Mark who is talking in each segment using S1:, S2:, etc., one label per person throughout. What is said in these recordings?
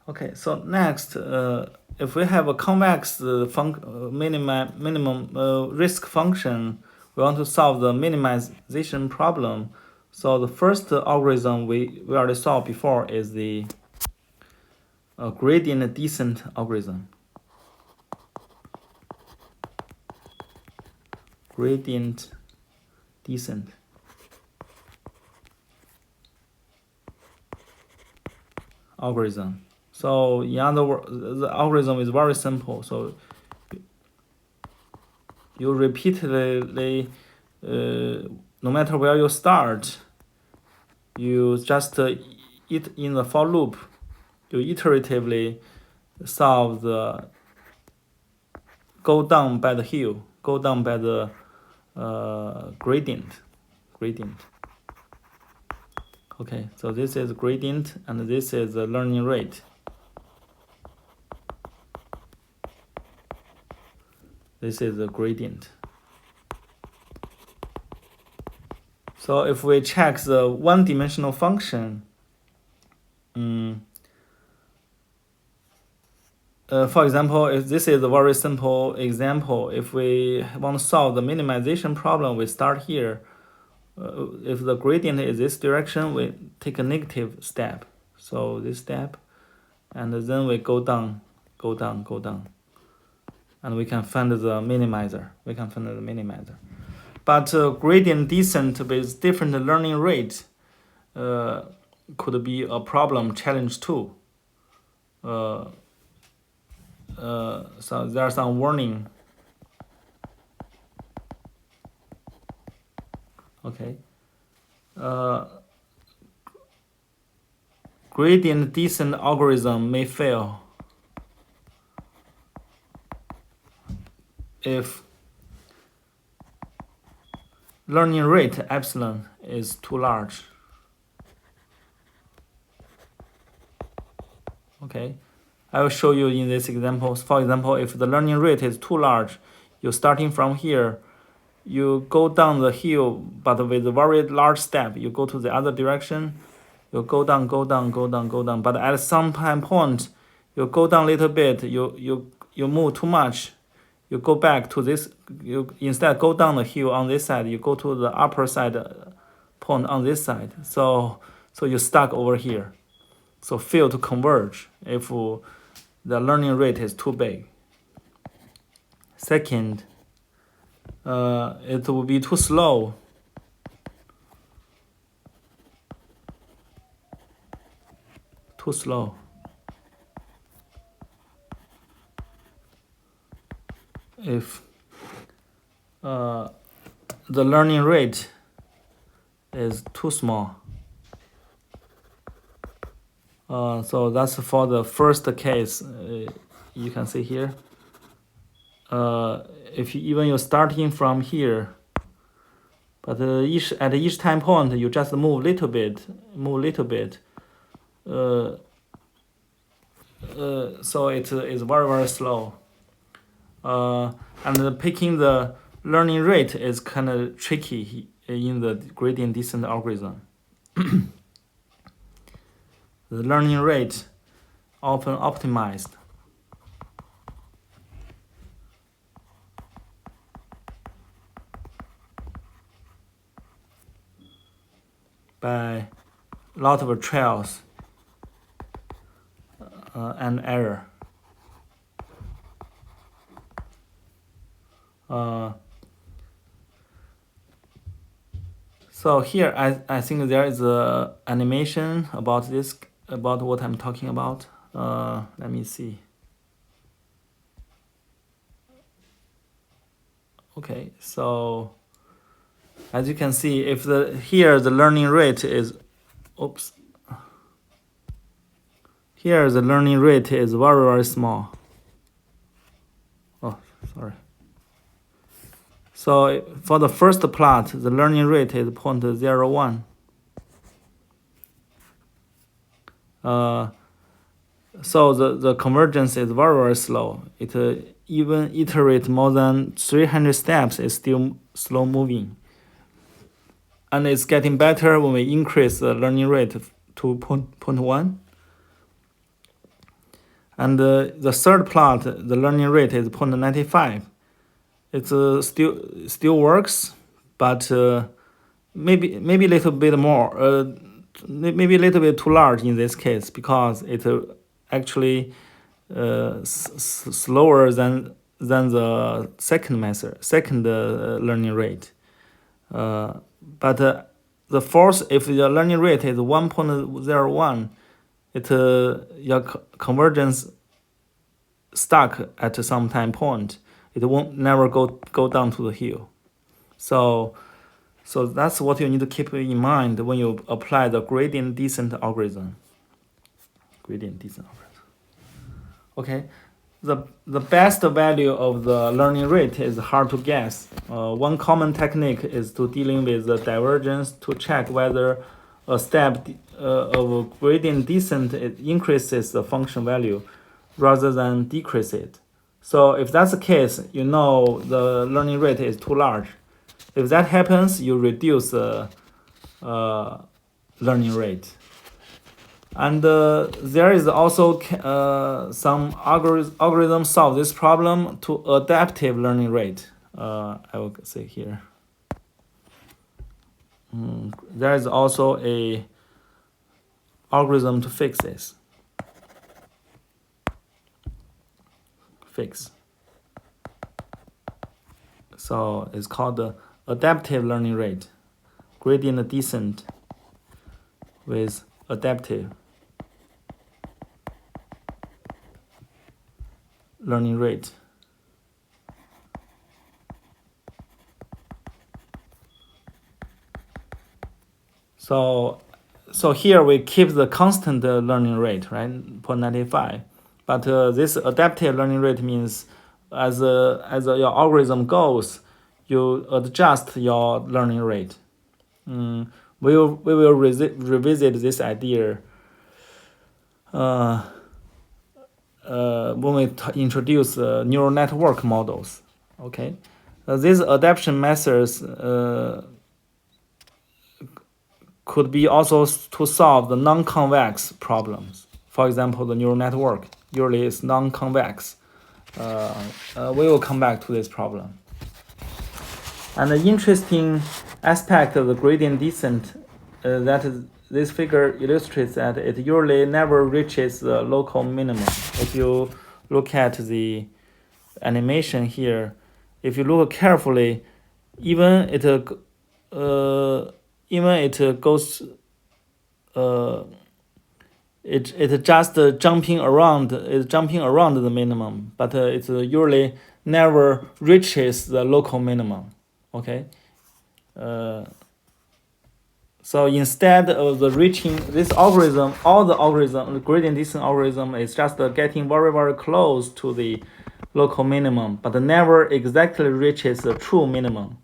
S1: Okay, so next, if we have a convex minimum risk function, we want to solve the minimization problem. So the first algorithm we already saw before is the gradient descent algorithm. Gradient descent. Algorithm. So in other words, the algorithm is very simple. So you repeatedly, no matter where you start, you just it in the for loop. You iteratively solve the go down by the hill, go down by the gradient. Okay, so this is gradient and this is the learning rate. This is the gradient. So if we check the one-dimensional function, for example, if this is a very simple example, if we want to solve the minimization problem, we start here. If the gradient is this direction, we take a negative step. So this step, and then we go down, and we can find the minimizer. But gradient descent with different learning rate could be a problem challenge too. So there are some warning. Okay. Gradient descent algorithm may fail if learning rate epsilon is too large. Okay, I will show you in this example. For example, if the learning rate is too large, you're starting from here, you go down the hill, but with a very large step, you go to the other direction, you go down, but at some point, you go down a little bit, you move too much, you go back to this, you instead go down the hill on this side, you go to the upper side point on this side, so you're stuck over here. So fail to converge if the learning rate is too big. Second, it will be too slow. If the learning rate is too small. So that's for the first case. You can see here. If you're starting from here, but at each time point you just move little bit. So it is very, very slow. And picking the learning rate is kind of tricky in the gradient descent algorithm. The learning rate often optimized by a lot of trials and error. So here I think there is a animation about this, about what I'm talking about. Let me see. Okay, so as you can see, if here the learning rate is, here the learning rate is very, very small. Oh, sorry. So for the first plot, the learning rate is 0.01. So the convergence is very, very slow. It even iterate more than 300 steps is still slow moving. And it's getting better when we increase the learning rate to 0.1. And the third plot, the learning rate is 0.95. It's still works, but maybe a little bit more, maybe a little bit too large in this case, because it actually slower than the second learning rate. But the fourth, if the learning rate is 1.01, your convergence stuck at some time point. It won't never go down to the hill. So that's what you need to keep in mind when you apply the gradient descent algorithm. Okay, the best value of the learning rate is hard to guess. One common technique is to dealing with the divergence to check whether a step of gradient descent increases the function value rather than decrease it. So if that's the case, you know the learning rate is too large. If that happens, you reduce the learning rate. And there is also some algorithm solve this problem to adaptive learning rate. I will say here. There is also a algorithm to fix this. So it's called the adaptive learning rate, gradient descent with adaptive learning rate. So here we keep the constant learning rate, right, 0.95. But this adaptive learning rate means as your algorithm goes, you adjust your learning rate. We will revisit this idea when we introduce neural network models. Okay, these adaptation methods could be also to solve the non-convex problems. For example, the neural network usually is non-convex. We will come back to this problem. And the interesting aspect of the gradient descent that this figure illustrates that it usually never reaches the local minimum. If you look at the animation here, if you look carefully, even it goes it just jumping around the minimum, but it usually never reaches the local minimum. Okay, so instead of the reaching this algorithm, the gradient descent algorithm is just getting very, very close to the local minimum, but never exactly reaches the true minimum.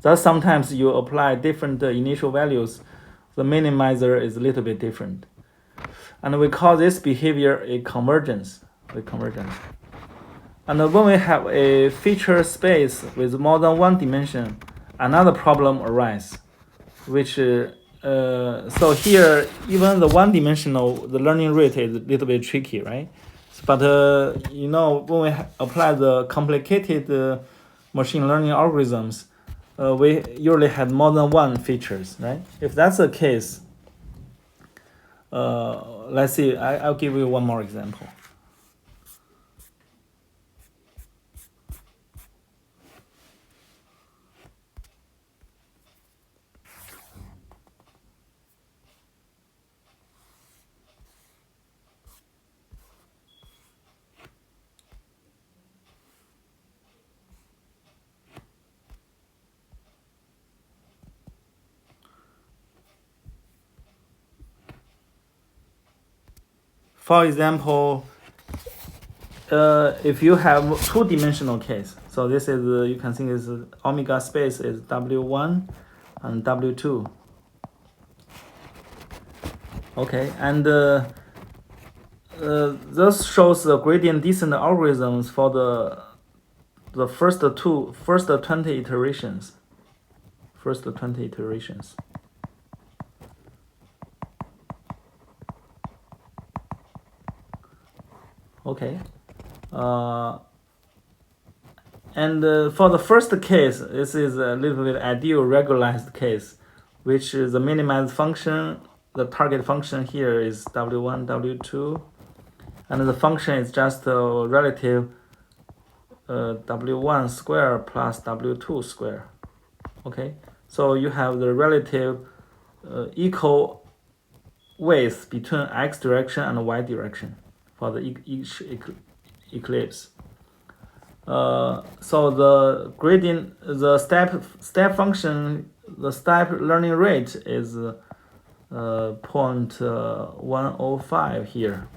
S1: Thus, sometimes you apply different initial values, the minimizer is a little bit different. And we call this behavior a convergence. And when we have a feature space with more than one dimension, another problem arises, which so here even the one-dimensional the learning rate is a little bit tricky, right? But when we apply the complicated machine learning algorithms, we usually have more than one features, right? If that's the case, let's see. I'll give you one more example. For example, if you have two-dimensional case, so this is you can think is omega space is W1 and W2. Okay, and this shows the gradient descent algorithms for the first 20 iterations. Okay. And for the first case, this is a little bit ideal regularized case, which is the minimized function. The target function here is w1, w2, and the function is just a relative w1 square plus w2 square. Okay, so you have the relative equal width between x direction and y direction for the each ellipse. So the gradient, the step function, the step learning rate is 0.105 here.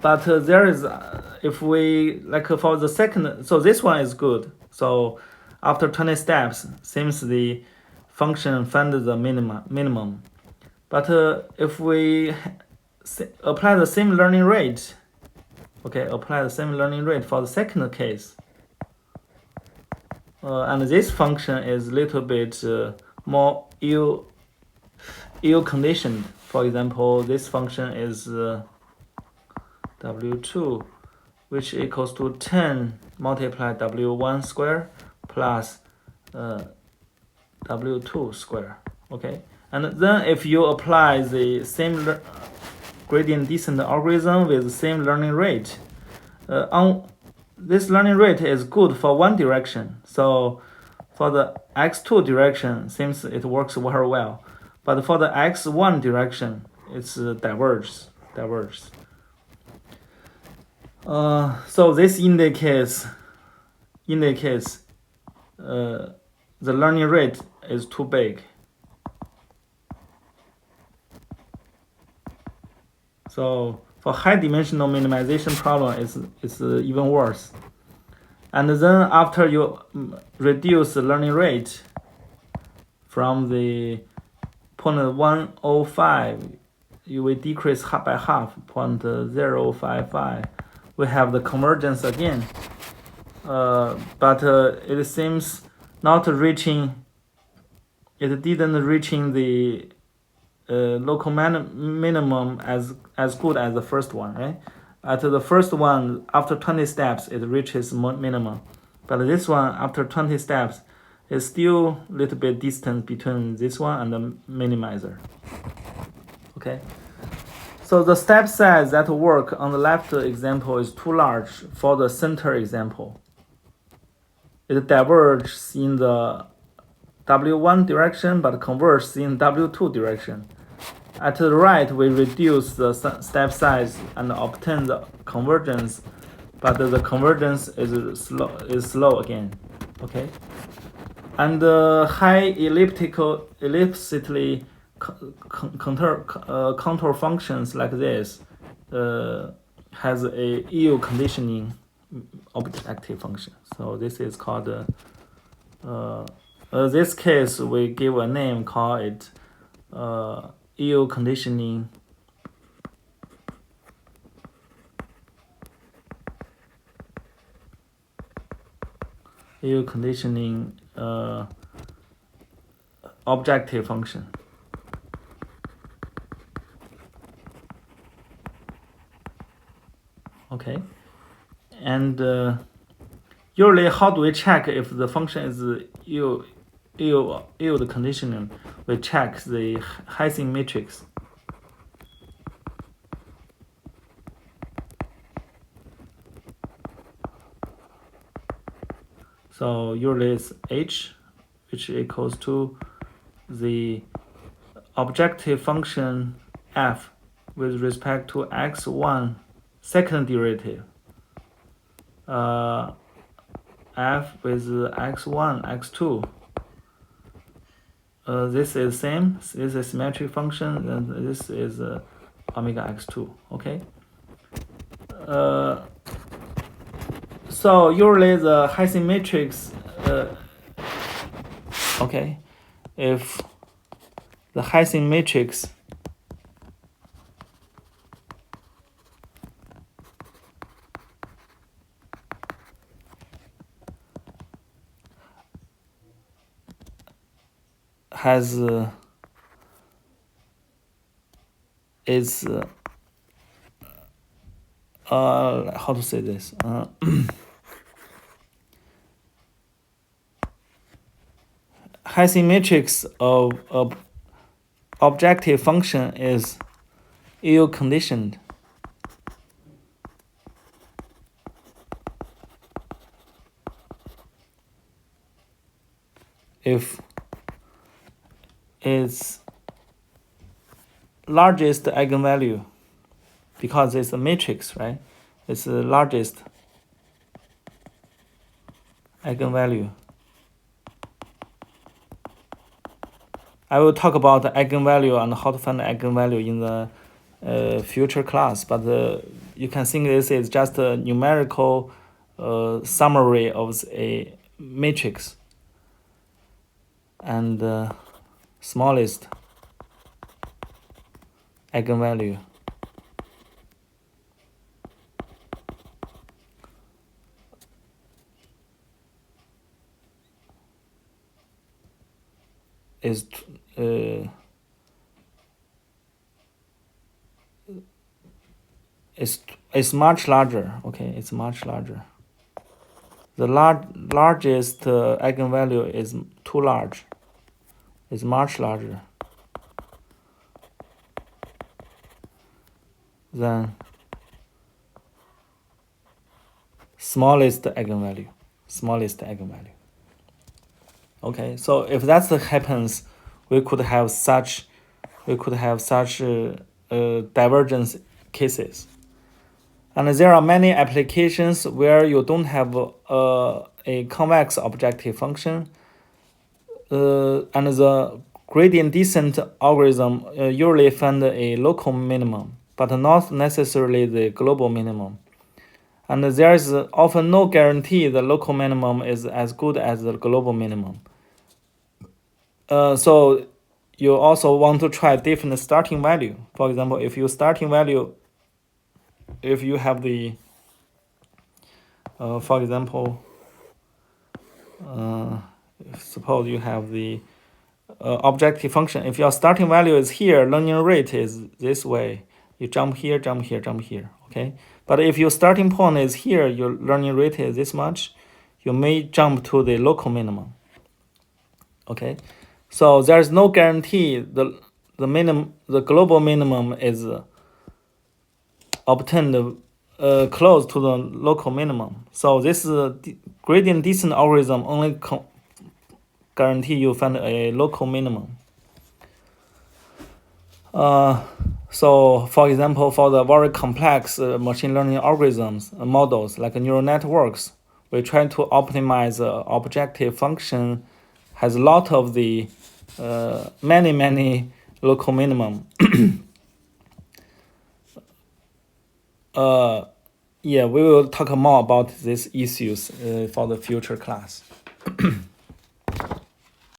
S1: But there is, if we like for the second, so this one is good. So after 20 steps, seems the function find the minimum. But if we apply the same learning rate, okay, apply the same learning rate for the second case, and this function is a little bit more ill conditioned. For example, this function is w2, which equals to 10 multiplied w1 square plus w2 square. Okay, and then if you apply the same gradient descent algorithm with the same learning rate, this learning rate is good for one direction. So for the x2 direction, seems it works very well. But for the x1 direction, it's diverges. So this indicates the learning rate is too big. So for high dimensional minimization problem, it's even worse. And then after you reduce the learning rate from the 0.105, you will decrease by half, 0.055. We have the convergence again, but it seems not reaching. It didn't reaching the local minimum as good as the first one, right? At the first one, after 20 steps, it reaches minimum, but this one after 20 steps is still a little bit distant between this one and the minimizer. Okay, so the step size that work on the left example is too large for the center example. It diverges in the w1 direction but converges in w2 direction. At the right, we reduce the step size and obtain the convergence, but the convergence is slow again. Okay, and high elliptically contour functions like this has a EU conditioning objective function. So this is called this case we give a name, call it EU conditioning objective function. Okay, and usually how do we check if the function is yield conditioning? We check the Hissing matrix. So usually it's H, which equals to the objective function f with respect to x1 second derivative, f with x1, x2. This is same. This is symmetric function, and this is omega x2. Okay. So usually the Hissing matrix. Okay, if the Hissing matrix has is how to say this? Hessian matrix of objective function is ill-conditioned. If its largest eigenvalue, because it's a matrix, right? It's the largest eigenvalue. I will talk about the eigenvalue and how to find the eigenvalue in the future class, but you can think this is just a numerical summary of a matrix. And smallest eigenvalue is much larger. Okay, it's much larger. The largest eigenvalue is too large. It's much larger than smallest eigenvalue. Okay, so if that happens, we could have such divergence cases. And there are many applications where you don't have a convex objective function, and the gradient descent algorithm usually find a local minimum, but not necessarily the global minimum. And there is often no guarantee the local minimum is as good as the global minimum. So you also want to try different starting value. For example, if you have the, for example, suppose you have the objective function. If your starting value is here, learning rate is this way. You jump here, jump here, jump here. Okay, but if your starting point is here, your learning rate is this much, you may jump to the local minimum. Okay, so there is no guarantee the global minimum is obtained close to the local minimum. So this gradient descent algorithm only guarantee you find a local minimum. So for example, for the very complex machine learning algorithms, models like neural networks, we try to optimize objective function has a lot of the many local minimum. Yeah, we will talk more about these issues for the future class.